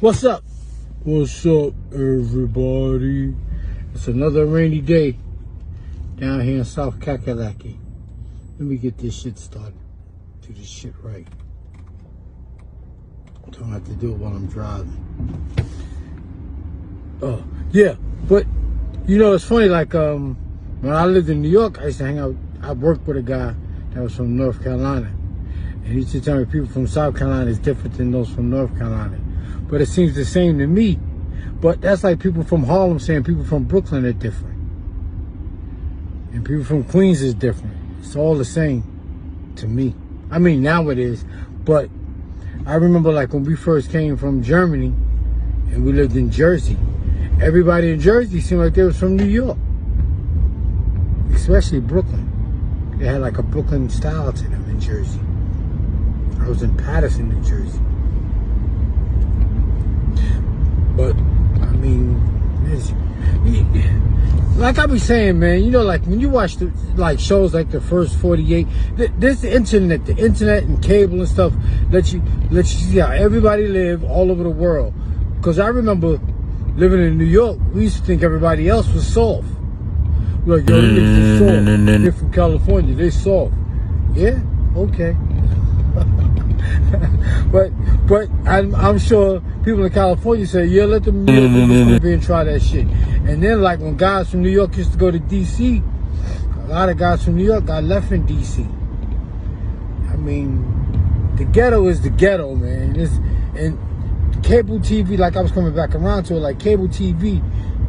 What's up? What's up, everybody? It's another rainy day down here in South Kakalaki. Let me get this shit started. Do this shit right. Don't have to do it while I'm driving. Oh, yeah. But, you know, it's funny, like, when I lived in New York, I used to hang out. I worked with a guy that was from North Carolina. And he used to tell me people from South Carolina is different than those from North Carolina. But it seems the same to me. But that's like people from Harlem saying people from Brooklyn are different. And people from Queens is different. It's all the same to me. I mean, now it is. But I remember like when we first came from Germany and we lived in Jersey, everybody in Jersey seemed like they was from New York. Especially Brooklyn. They had like a Brooklyn style to them in Jersey. I was in Patterson, New Jersey. But, I mean, like I be saying, man, you know, like when you watch like shows like the First 48, there's the internet and cable and stuff let you see how everybody live all over the world. Because I remember living in New York, we used to think everybody else was soft. We're like, yo, these niggas are soft. They're from California, they soft. Yeah, okay. but I'm sure people in California say, yeah, let them come here and try that shit. And then like when guys from New York used to go to DC, a lot of guys from New York got left in DC. I mean, the ghetto is the ghetto, man. And cable TV, like I was coming back around to it, like cable TV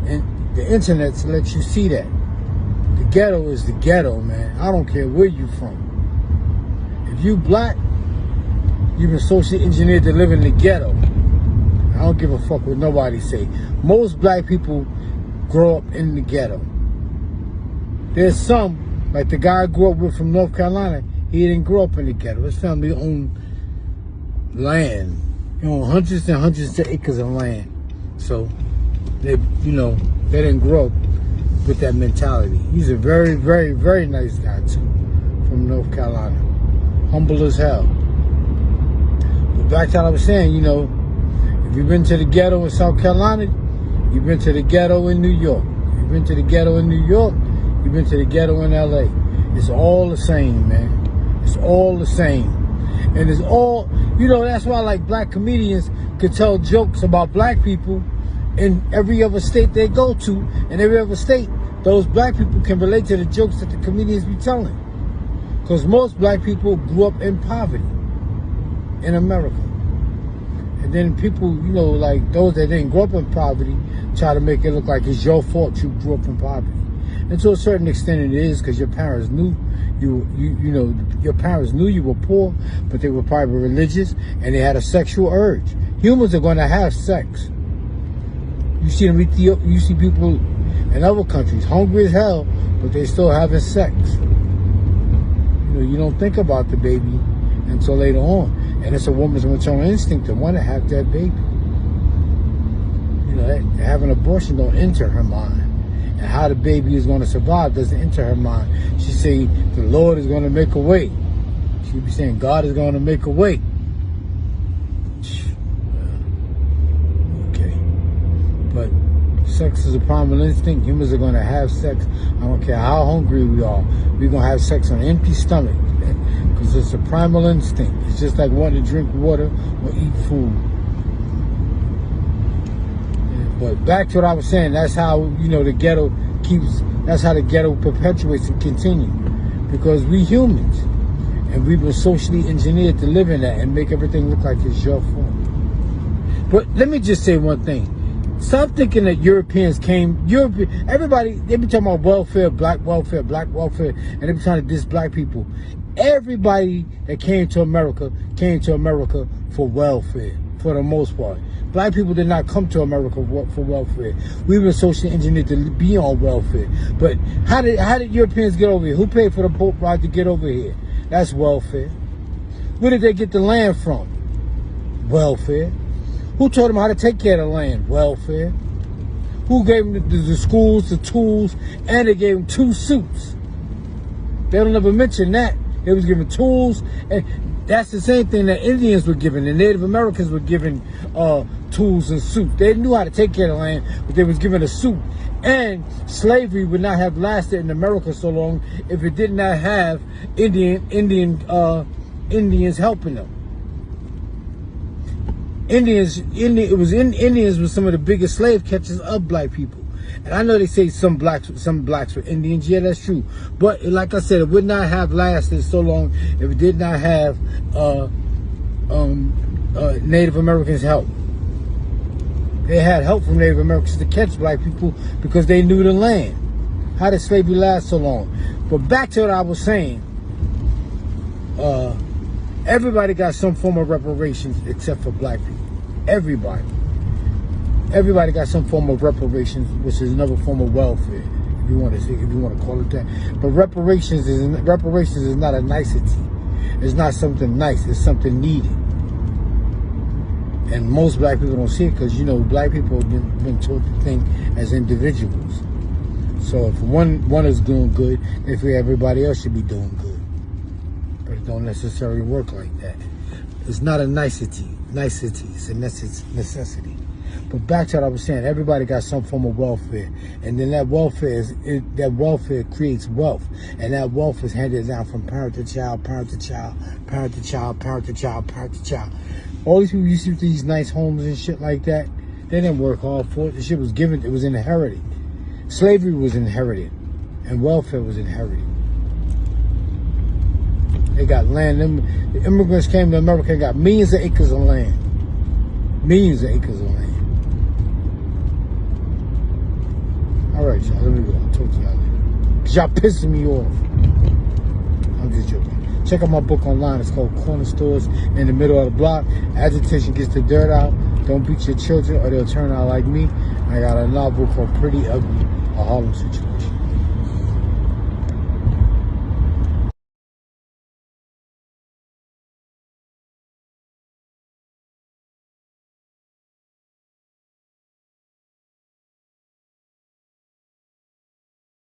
and the internet to let you see that. The ghetto is the ghetto, man. I don't care where you from. If you black, you've been socially engineered to live in the ghetto. I don't give a fuck what nobody say. Most black people grow up in the ghetto. There's some, like the guy I grew up with from North Carolina, he didn't grow up in the ghetto. His family owned land. You know, hundreds and hundreds of acres of land. So, they didn't grow up with that mentality. He's a very, very, very nice guy too, from North Carolina. Humble as hell. Back to what I was saying, you know, if you've been to the ghetto in South Carolina, you've been to the ghetto in New York. You've been to the ghetto in New York, you've been to the ghetto in LA. It's all the same, man. It's all the same. And it's all, you know, that's why like black comedians could tell jokes about black people in every other state they go to. In every other state, those black people can relate to the jokes that the comedians be telling. Because most black people grew up in poverty in America. And then people, you know, like those that didn't grow up in poverty try to make it look like it's your fault you grew up in poverty. And to a certain extent it is, because your parents knew your parents knew you were poor, but they were probably religious and they had a sexual urge. Humans are going to have sex. You see them you see people in other countries hungry as hell, but they still having sex. You know, you don't think about the baby until later on. And it's a woman's maternal instinct to want to have that baby. You know, having an abortion don't enter her mind. And how the baby is going to survive doesn't enter her mind. She say, the Lord is going to make a way. She be saying, God is going to make a way. Okay. But sex is a primal instinct. Humans are going to have sex. I don't care how hungry we are. We're going to have sex on an empty stomach. Because it's a primal instinct. It's just like wanting to drink water or eat food. But back to what I was saying, that's how, you know, the ghetto that's how the ghetto perpetuates and continues. Because we humans. And we've been socially engineered to live in that and make everything look like it's your fault. But let me just say one thing. Stop thinking that Europeans everybody, they be talking about welfare, black welfare, and they be trying to diss black people. Everybody that came to America for welfare, for the most part. Black people did not come to America for welfare. We've been socially engineered to be on welfare. But how did Europeans get over here? Who paid for the boat ride to get over here? That's welfare. Where did they get the land from? Welfare. Who taught them how to take care of the land? Welfare. Who gave them the schools, the tools, and they gave them 2 suits? They don't ever mention that. They was given tools, and that's the same thing that Indians were given. The Native Americans were given tools and suit. They knew how to take care of the land, but they was given a suit. And slavery would not have lasted in America so long if it did not have Indians helping them. Indians were some of the biggest slave catchers of black people. And I know they say some blacks were Indians. Yeah, that's true. But like I said, it would not have lasted so long if it did not have Native Americans help. They had help from Native Americans to catch black people because they knew the land. How did slavery last so long? But back to what I was saying. Everybody got some form of reparations except for black people. Everybody got some form of reparations, which is another form of welfare, if you want to call it that. But reparations is not a nicety. It's not something nice. It's something needed. And most black people don't see it because, you know, black people have been taught to think as individuals. So if one is doing good, they feel everybody else should be doing good. But it don't necessarily work like that. It's not a nicety. It's a necessity. But back to what I was saying, everybody got some form of welfare, and then that welfare creates wealth, and that wealth is handed down from parent to child, parent to child, parent to child, parent to child, parent to child. All these people used to these nice homes and shit like that. They didn't work hard for it. The shit was given. It was inherited. Slavery was inherited, and welfare was inherited. They got land. The immigrants came to America and got millions of acres of land. Millions of acres of land. All right, y'all. Let me go. I'll talk to y'all later. Because y'all pissing me off. I'm just joking. Check out my book online. It's called Corner Stores in the Middle of the Block. Agitation Gets the Dirt Out. Don't beat your children or they'll turn out like me. I got a novel called Pretty Ugly, a Harlem Situation.